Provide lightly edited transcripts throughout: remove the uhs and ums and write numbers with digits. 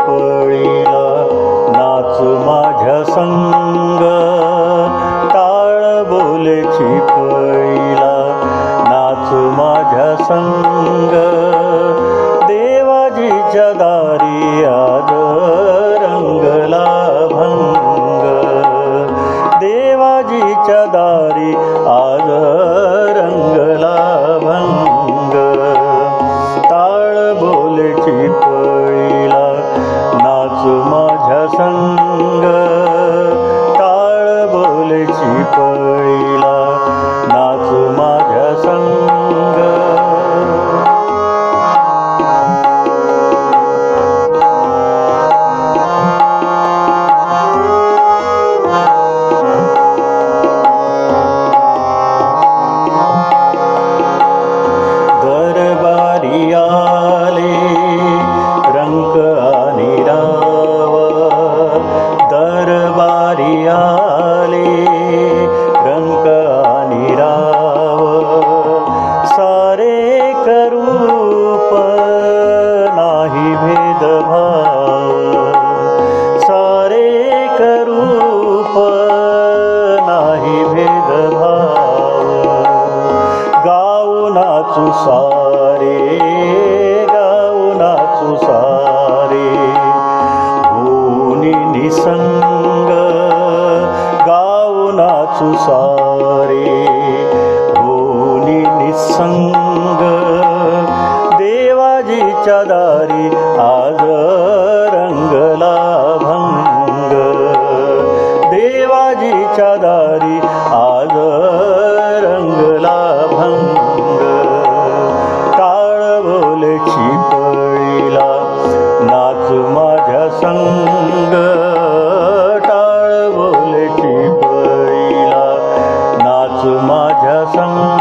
पळीला नाच माझ्या संग, टाळ बोलेची पळीला नाच माझ्या संग, देवाजीच्या दारी आज रंगला भंग, देवाजीच्या दारी आज रंगला भंग, टाळ बोलेची पळीला नाच माझ्या संग, टाळ बोलेची पळीला नाच माझ्या संग. दरबारी आले रंक आणि राव, दरबारी आले रंक आणि राव, सारे करूप नाही भेदभाव, सारे करूप नाही भेदभाव, गाऊ नाचू सारे, गाऊ नाचू सारे, होनी निसंग, गाऊ नाचू सारे, होनी निसंग, देवाजीच्या दारी आज रंगला भंग, देवाजीच्या दारी आज रंगला भंग, टाळ बोलेची पळीला नाच माझ्या संग, टाळ बोलेची पळीला नाच माझ्या संग.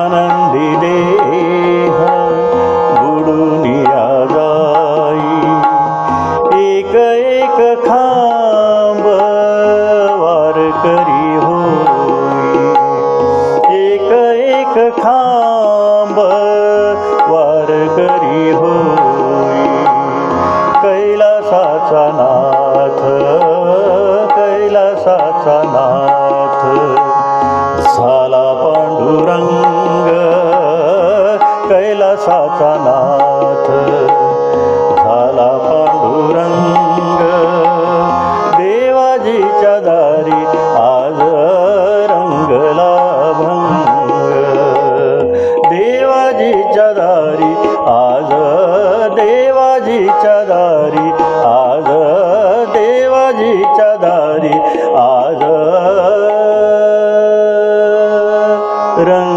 आनंदी देह बुडुनिया जाई एक एक खांब वारकरी होई एक एक खांब वारकरी होई कैलासाचा नाथ कैलासाचा नाथ झाला पांडुरंग कैलासाचा नाथ झाला पांडुरंग देवाजीच्या दारी आज रंगला भंग देवाजीच्या दारी आज देवाजीच्या दारी आज देवाजीच्या दारी आज रंग